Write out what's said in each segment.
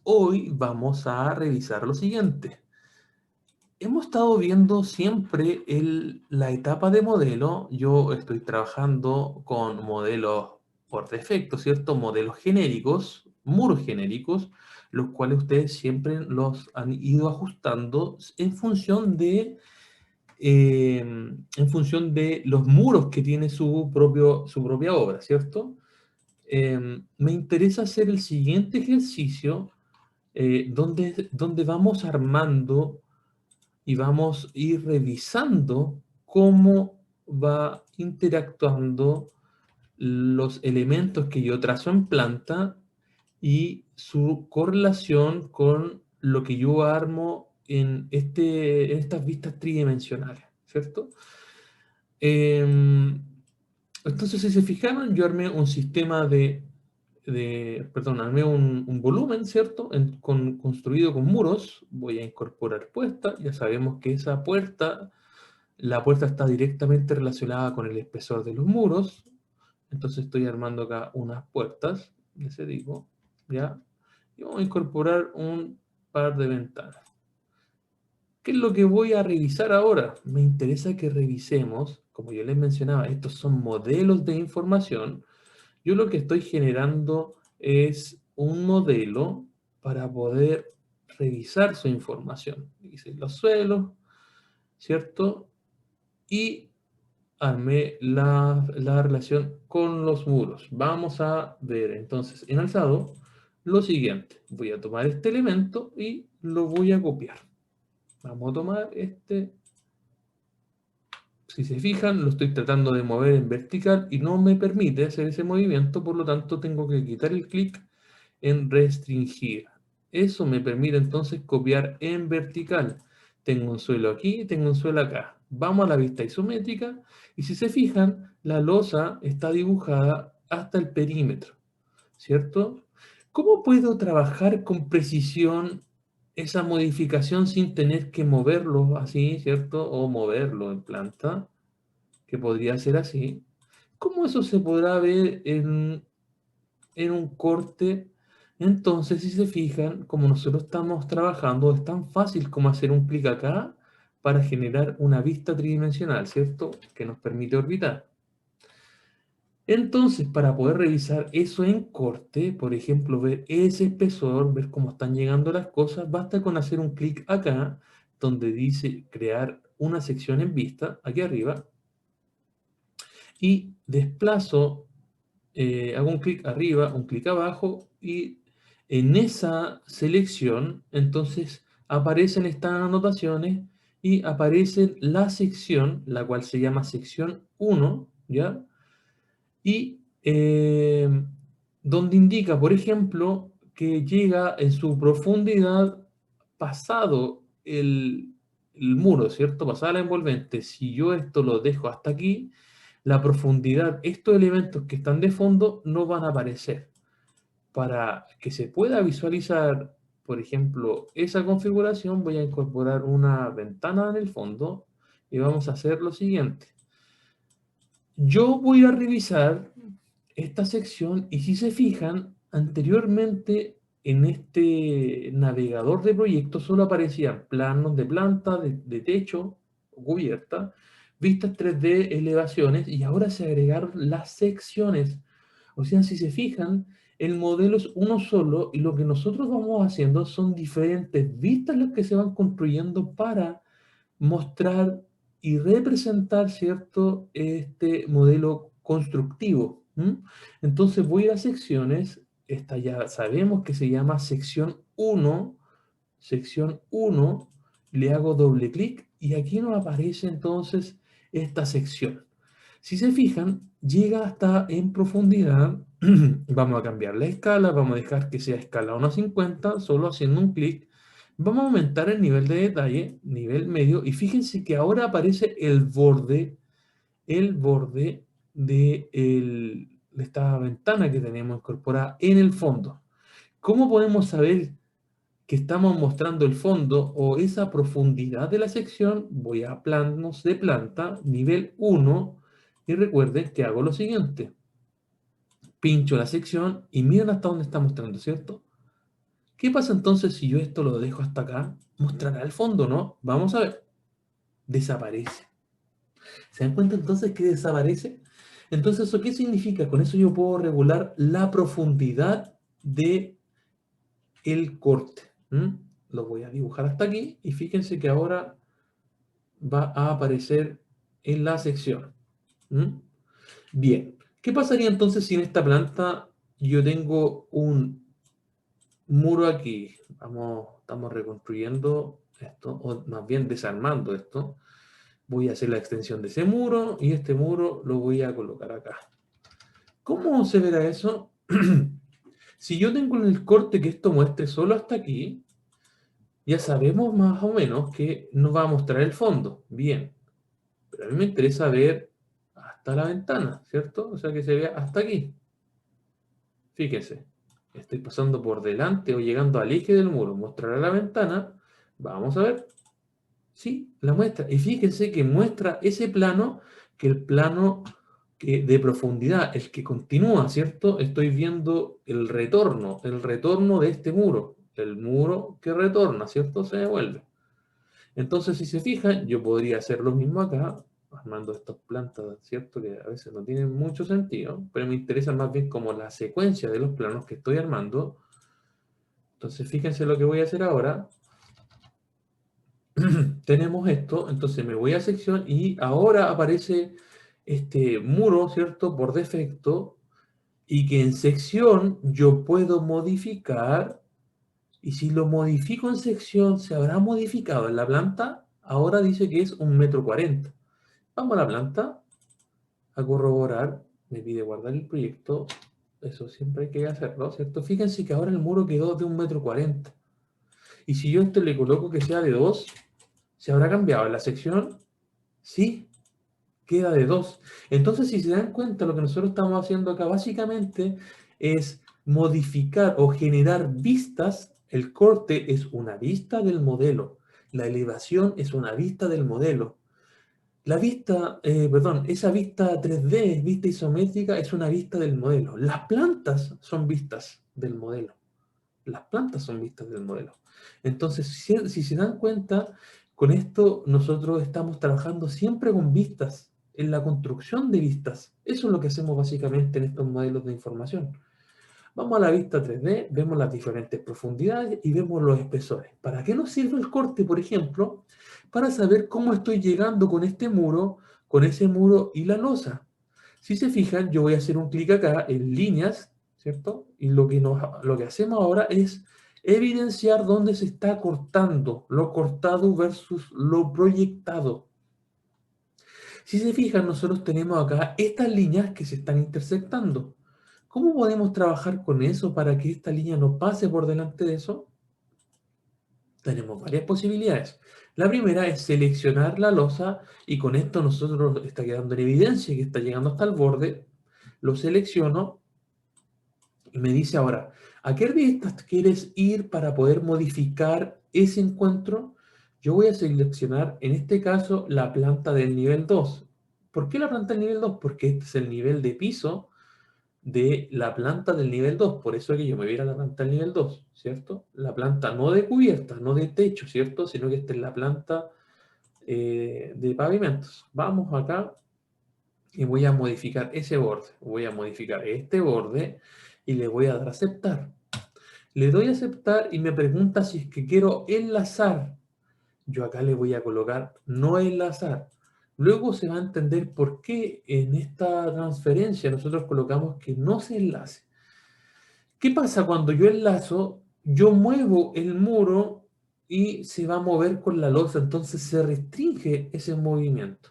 Hoy vamos a revisar lo siguiente. Hemos estado viendo siempre la etapa de modelo. Yo estoy trabajando con modelos por defecto, ¿cierto? Modelos genéricos, muros genéricos, los cuales ustedes siempre los han ido ajustando en función de los muros que tiene su propia obra, ¿cierto? Me interesa hacer el siguiente ejercicio donde vamos armando y vamos a ir revisando cómo va interactuando los elementos que yo trazo en planta y su correlación con lo que yo armo en estas vistas tridimensionales, ¿cierto? Em, entonces, si se fijaron, yo armé un sistema perdón, armé un volumen, ¿cierto? Construido con muros. Voy a incorporar puerta. Ya sabemos que la puerta está directamente relacionada con el espesor de los muros. Entonces estoy armando acá unas puertas de ese tipo, ¿ya? Y vamos a incorporar un par de ventanas. ¿Qué es lo que voy a revisar ahora? Me interesa que revisemos, como yo les mencionaba, estos son modelos de información. Yo lo que estoy generando es un modelo para poder revisar su información. Hice los suelos, ¿cierto? Y armé la relación con los muros. Vamos a ver entonces en alzado lo siguiente. Voy a tomar este elemento y lo voy a copiar. Vamos a tomar este. Si se fijan, lo estoy tratando de mover en vertical y no me permite hacer ese movimiento, por lo tanto tengo que quitar el clic en restringir. Eso me permite entonces copiar en vertical. Tengo un suelo aquí, tengo un suelo acá. Vamos a la vista isométrica y si se fijan, la losa está dibujada hasta el perímetro, ¿cierto? ¿Cómo puedo trabajar con precisión esa modificación sin tener que moverlo así, ¿cierto? O moverlo en planta, que podría ser así. ¿Cómo eso se podrá ver en un corte? Entonces, si se fijan, como nosotros estamos trabajando, es tan fácil como hacer un clic acá para generar una vista tridimensional, ¿cierto? Que nos permite orbitar. Entonces, para poder revisar eso en corte, por ejemplo, ver ese espesor, ver cómo están llegando las cosas, basta con hacer un clic acá, donde dice crear una sección en vista, aquí arriba, y desplazo, hago un clic arriba, un clic abajo, y en esa selección, entonces, aparecen estas anotaciones y aparece la sección, la cual se llama sección 1, ¿ya? Y donde indica, por ejemplo, que llega en su profundidad pasado el muro, ¿cierto? Pasada la envolvente. Si yo esto lo dejo hasta aquí, la profundidad, estos elementos que están de fondo no van a aparecer. Para que se pueda visualizar, por ejemplo, esa configuración, voy a incorporar una ventana en el fondo y vamos a hacer lo siguiente. Yo voy a revisar esta sección y si se fijan, anteriormente en este navegador de proyectos solo aparecían planos de planta, de techo o cubierta, vistas 3D, elevaciones y ahora se agregaron las secciones. O sea, si se fijan, el modelo es uno solo y lo que nosotros vamos haciendo son diferentes vistas las que se van construyendo para mostrar y representar, ¿cierto?, este modelo constructivo. ¿M? Entonces voy a secciones, esta ya sabemos que se llama sección uno, le hago doble clic y aquí nos aparece entonces esta sección. Si se fijan, llega hasta en profundidad, vamos a cambiar la escala, vamos a dejar que sea escala 1:50, solo haciendo un clic. Vamos a aumentar el nivel de detalle, nivel medio, y fíjense que ahora aparece el borde de esta ventana que tenemos incorporada en el fondo. ¿Cómo podemos saber que estamos mostrando el fondo o esa profundidad de la sección? Voy a planos de planta, nivel 1, y recuerden que hago lo siguiente. Pincho la sección y miren hasta dónde está mostrando, ¿cierto? ¿Qué pasa entonces si yo esto lo dejo hasta acá? ¿Mostrará el fondo, no? Vamos a ver. Desaparece. ¿Se dan cuenta entonces que desaparece? Entonces, ¿eso qué significa? Con eso yo puedo regular la profundidad de el corte. ¿Mm? Lo voy a dibujar hasta aquí y fíjense que ahora va a aparecer en la sección. ¿Mm? Bien, ¿qué pasaría entonces si en esta planta yo tengo un muro aquí? Estamos reconstruyendo esto, o más bien desarmando esto. Voy a hacer la extensión de ese muro y este muro lo voy a colocar acá. ¿Cómo se verá eso? Si yo tengo en el corte que esto muestre solo hasta aquí, ya sabemos más o menos que nos va a mostrar el fondo. Bien, pero a mí me interesa ver hasta la ventana, ¿cierto? O sea, que se vea hasta aquí. Fíjense, estoy pasando por delante o llegando al eje del muro. ¿Mostrará la ventana? Vamos a ver. Sí, la muestra. Y fíjense que muestra ese plano, que el plano de profundidad, el que continúa, ¿cierto? Estoy viendo el retorno de este muro. El muro que retorna, ¿cierto? Se devuelve. Entonces, si se fijan, yo podría hacer lo mismo acá, armando estas plantas, ¿cierto? Que a veces no tienen mucho sentido, pero me interesa más bien como la secuencia de los planos que estoy armando. Entonces, fíjense lo que voy a hacer ahora. Tenemos esto, entonces me voy a sección y ahora aparece este muro, ¿cierto? Por defecto, y que en sección yo puedo modificar, y si lo modifico en sección, ¿se habrá modificado en la planta? Ahora dice que es 1,40 m. Vamos a la planta, a corroborar, me pide guardar el proyecto, eso siempre hay que hacerlo, ¿cierto? Fíjense que ahora el muro quedó de 1,40 m. Y si yo esto le coloco que sea de 2, ¿se habrá cambiado en la sección? Sí, queda de 2. Entonces, si se dan cuenta, lo que nosotros estamos haciendo acá básicamente es modificar o generar vistas. El corte es una vista del modelo. La elevación es una vista del modelo. La vista, perdón, esa vista 3D, vista isométrica, es una vista del modelo. Las plantas son vistas del modelo. Las plantas son vistas del modelo. Entonces, si se dan cuenta, con esto nosotros estamos trabajando siempre con vistas, en la construcción de vistas. Eso es lo que hacemos básicamente en estos modelos de información. Vamos a la vista 3D, vemos las diferentes profundidades y vemos los espesores. ¿Para qué nos sirve el corte, por ejemplo? Para saber cómo estoy llegando con este muro, con ese muro y la losa. Si se fijan, yo voy a hacer un clic acá en líneas, ¿cierto? Y lo que hacemos ahora es evidenciar dónde se está cortando, lo cortado versus lo proyectado. Si se fijan, nosotros tenemos acá estas líneas que se están intersectando. ¿Cómo podemos trabajar con eso para que esta línea no pase por delante de eso? Tenemos varias posibilidades. La primera es seleccionar la losa y con esto nosotros está quedando en evidencia que está llegando hasta el borde. Lo selecciono y me dice ahora, ¿a qué vistas quieres ir para poder modificar ese encuentro? Yo voy a seleccionar, en este caso, la planta del nivel 2. ¿Por qué la planta del nivel 2? Porque este es el nivel de piso de la planta del nivel 2. Por eso es que yo me voy a ir a la planta del nivel 2, ¿cierto? La planta no de cubierta, no de techo, ¿cierto? Sino que esta es la planta de pavimentos. Vamos acá y voy a modificar ese borde. Voy a modificar este borde y le voy a dar a aceptar. Le doy a aceptar y me pregunta si es que quiero enlazar. Yo acá le voy a colocar no enlazar. Luego se va a entender por qué en esta transferencia nosotros colocamos que no se enlace. ¿Qué pasa cuando yo enlazo? Yo muevo el muro y se va a mover con la losa, entonces se restringe ese movimiento.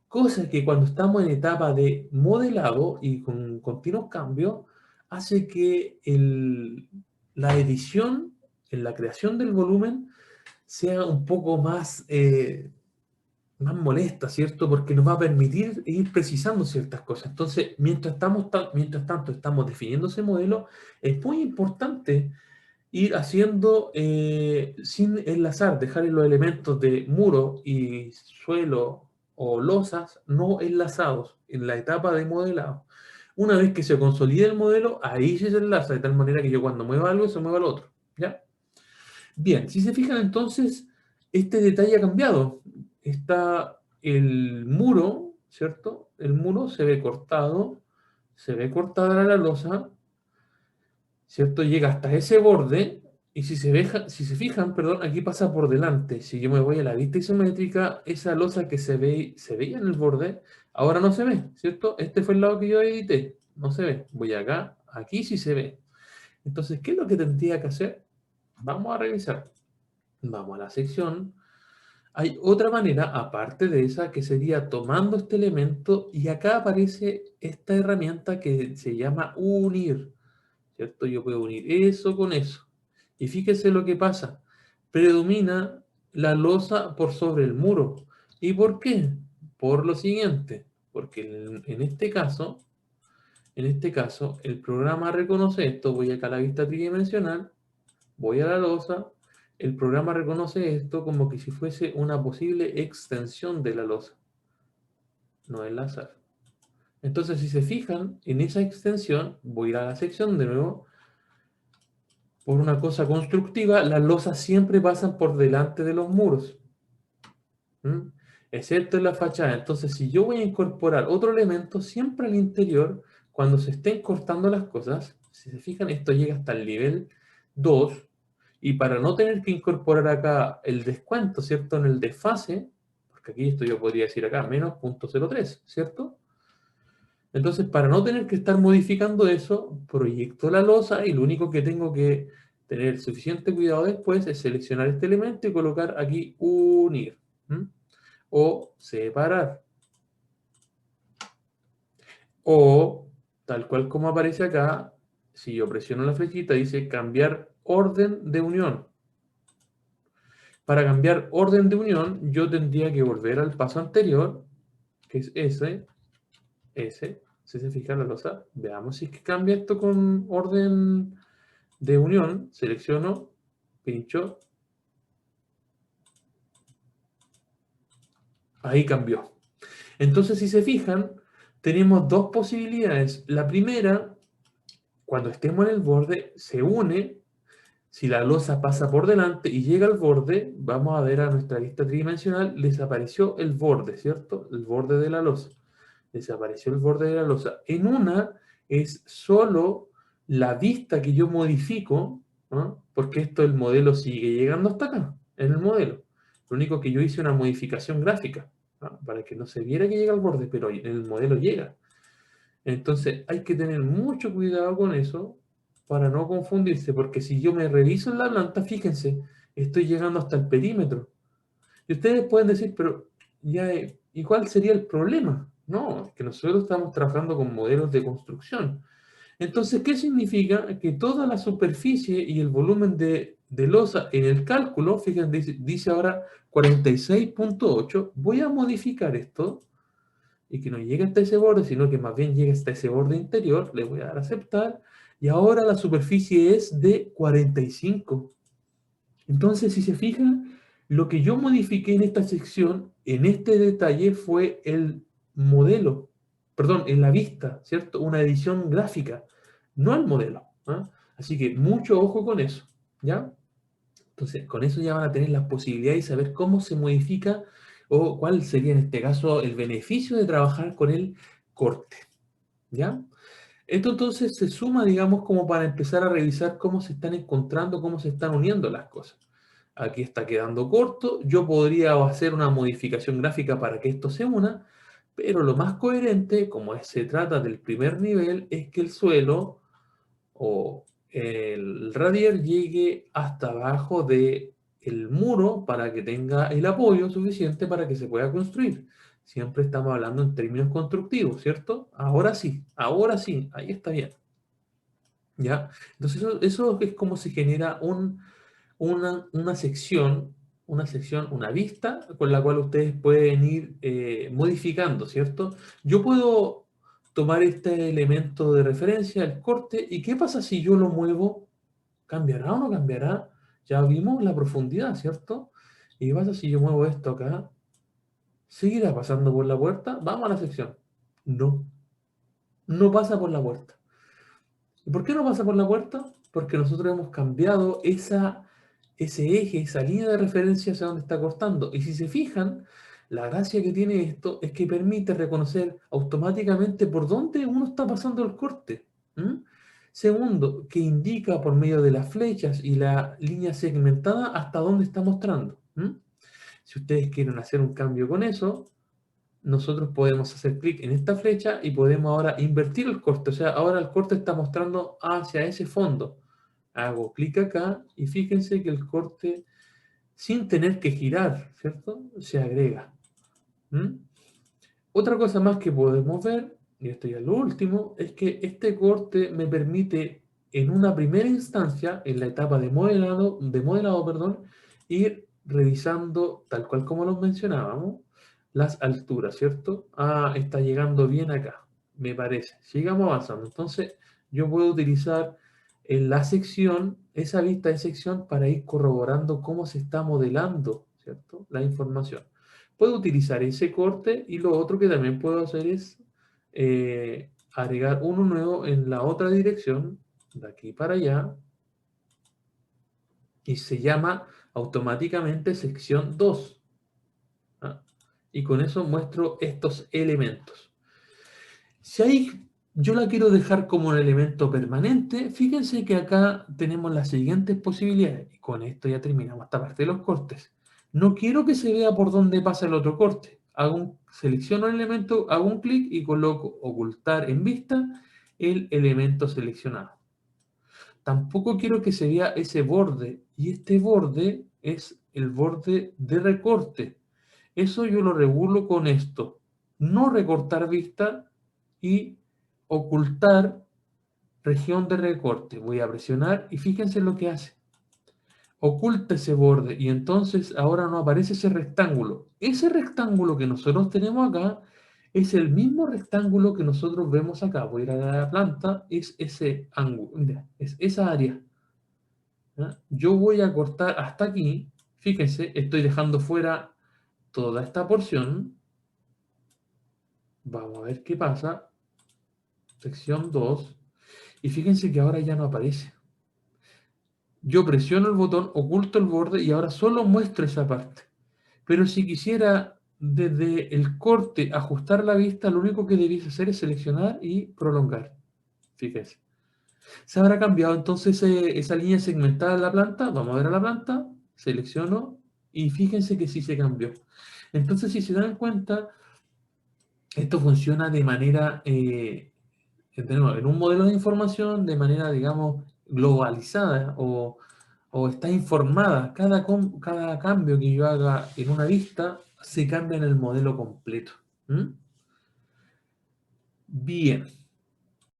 Cosa que cuando estamos en etapa de modelado y con continuos cambios, hace que la edición, en la creación del volumen, sea un poco más molesta, ¿cierto? Porque nos va a permitir ir precisando ciertas cosas. Entonces, mientras tanto estamos definiendo ese modelo, es muy importante ir haciendo sin enlazar, dejar los elementos de muro y suelo o losas no enlazados en la etapa de modelado. Una vez que se consolide el modelo, ahí sí se enlaza, de tal manera que yo cuando mueva algo, se mueva el otro. ¿Ya? Bien, si se fijan entonces, este detalle ha cambiado. Está el muro, ¿cierto? El muro se ve cortada la losa, ¿cierto? Llega hasta ese borde, y si se fijan, perdón, aquí pasa por delante. Si yo me voy a la vista isométrica, esa losa que se veía en el borde, ahora no se ve, ¿cierto? Este fue el lado que yo edité, no se ve. Voy acá, aquí sí se ve. Entonces, ¿qué es lo que tendría que hacer? Vamos a revisar. Vamos a la sección. Hay otra manera, aparte de esa, que sería tomando este elemento y acá aparece esta herramienta que se llama unir, ¿cierto? Yo puedo unir eso con eso. Y fíjese lo que pasa. Predomina la losa por sobre el muro. ¿Y por qué? Por lo siguiente. Porque en este caso, el programa reconoce esto. Voy acá a la vista tridimensional. Voy a la losa, el programa reconoce esto como que si fuese una posible extensión de la losa, no el láser. Entonces, si se fijan en esa extensión, voy a ir a la sección de nuevo. Por una cosa constructiva, las losas siempre pasan por delante de los muros, ¿m? Excepto en la fachada. Entonces, si yo voy a incorporar otro elemento, siempre al interior, cuando se estén cortando las cosas, si se fijan, esto llega hasta el nivel 2. Y para no tener que incorporar acá el descuento, ¿cierto? En el desfase, porque aquí esto yo podría decir acá, menos 0.03, ¿cierto? Entonces, para no tener que estar modificando eso, proyecto la losa y lo único que tengo que tener suficiente cuidado después es seleccionar este elemento y colocar aquí unir, ¿m? O separar. O, tal cual como aparece acá, si yo presiono la flechita, dice cambiar orden de unión. Para cambiar orden de unión, yo tendría que volver al paso anterior, que es S. Si se fijan la losa, veamos si es que cambia esto con orden de unión. Selecciono, pincho. Ahí cambió. Entonces, si se fijan, tenemos dos posibilidades. La primera, cuando estemos en el borde, se une. Si la losa pasa por delante y llega al borde, vamos a ver a nuestra vista tridimensional, desapareció el borde, ¿cierto? El borde de la losa. Desapareció el borde de la losa. En una es solo la vista que yo modifico, ¿no? Porque esto el modelo sigue llegando hasta acá, en el modelo. Lo único que yo hice una modificación gráfica, ¿no? Para que no se viera que llega al borde, pero en el modelo llega. Entonces hay que tener mucho cuidado con eso para no confundirse, porque si yo me reviso en la planta, fíjense, estoy llegando hasta el perímetro. Y ustedes pueden decir, pero ya, ¿y cuál sería el problema? No, es que nosotros estamos trabajando con modelos de construcción. Entonces, ¿qué significa? Que toda la superficie y el volumen de losa en el cálculo, fíjense, dice ahora 46.8, voy a modificar esto y que no llegue hasta ese borde, sino que más bien llegue hasta ese borde interior, le voy a dar a aceptar, y ahora la superficie es de 45. Entonces, si se fijan, lo que yo modifiqué en esta sección, en este detalle, fue el modelo, perdón, en la vista, ¿cierto? Una edición gráfica, no el modelo, ¿ah? Así que mucho ojo con eso, ¿ya? Entonces, con eso ya van a tener las posibilidades de saber cómo se modifica o cuál sería en este caso el beneficio de trabajar con el corte, ¿ya? Esto entonces se suma, digamos, como para empezar a revisar cómo se están encontrando, cómo se están uniendo las cosas. Aquí está quedando corto, yo podría hacer una modificación gráfica para que esto se una, pero lo más coherente, como se trata del primer nivel, es que el suelo o el radier llegue hasta abajo de el muro para que tenga el apoyo suficiente para que se pueda construir. Siempre estamos hablando en términos constructivos, ¿cierto? Ahora sí, ahí está bien. ¿Ya? Entonces eso es como se genera una sección, una vista con la cual ustedes pueden ir modificando, ¿cierto? Yo puedo tomar este elemento de referencia, el corte, y ¿qué pasa si yo lo muevo? ¿Cambiará o no cambiará? Ya vimos la profundidad, ¿cierto? ¿Y qué pasa si yo muevo esto acá? ¿Seguirá pasando por la puerta? Vamos a la sección. No, no pasa por la puerta. ¿Y por qué no pasa por la puerta? Porque nosotros hemos cambiado ese eje, esa línea de referencia hacia donde está cortando. Y si se fijan, la gracia que tiene esto es que permite reconocer automáticamente por dónde uno está pasando el corte. ¿Mm? Segundo, que indica por medio de las flechas y la línea segmentada hasta dónde está mostrando. ¿Mm? Si ustedes quieren hacer un cambio con eso, nosotros podemos hacer clic en esta flecha y podemos ahora invertir el corte. O sea, ahora el corte está mostrando hacia ese fondo. Hago clic acá y fíjense que el corte, sin tener que girar, ¿cierto? Se agrega. ¿Mm? Otra cosa más que podemos ver, y esto ya es lo último, es que este corte me permite en una primera instancia, en la etapa de modelado, perdón, ir revisando, tal cual como los mencionábamos, las alturas, ¿cierto? Ah, está llegando bien acá, me parece. Sigamos avanzando. Entonces, yo puedo utilizar en la sección, esa vista de sección, para ir corroborando cómo se está modelando, ¿cierto? La información. Puedo utilizar ese corte y lo otro que también puedo hacer es agregar uno nuevo en la otra dirección, de aquí para allá, y se llama automáticamente sección 2. ¿Ah? Y con eso muestro estos elementos. Si ahí yo la quiero dejar como un elemento permanente, fíjense que acá tenemos las siguientes posibilidades. Y con esto ya terminamos esta parte de los cortes. No quiero que se vea por dónde pasa el otro corte. Selecciono el elemento, hago un clic y coloco ocultar en vista el elemento seleccionado. Tampoco quiero que se vea ese borde. Y este borde es el borde de recorte. Eso yo lo regulo con esto. No recortar vista y ocultar región de recorte. Voy a presionar y fíjense lo que hace. Oculta ese borde y entonces ahora no aparece ese rectángulo. Ese rectángulo que nosotros tenemos acá es el mismo rectángulo que nosotros vemos acá. Voy a ir a la planta, es ese ángulo, mira, es esa área. ¿Ya? Yo voy a cortar hasta aquí. Fíjense, estoy dejando fuera toda esta porción. Vamos a ver qué pasa. Sección 2. Y fíjense que ahora ya no aparece. Yo presiono el botón, oculto el borde y ahora solo muestro esa parte. Pero si quisiera desde el corte ajustar la vista, lo único que debiese hacer es seleccionar y prolongar. Fíjense. ¿Se habrá cambiado entonces esa línea segmentada en la planta? Vamos a ver a la planta, selecciono y fíjense que sí se cambió. Entonces, si se dan cuenta, esto funciona de manera, en un modelo de información de manera, digamos, globalizada o está informada. Cada cambio que yo haga en una vista se cambia en el modelo completo. ¿Mm? Bien.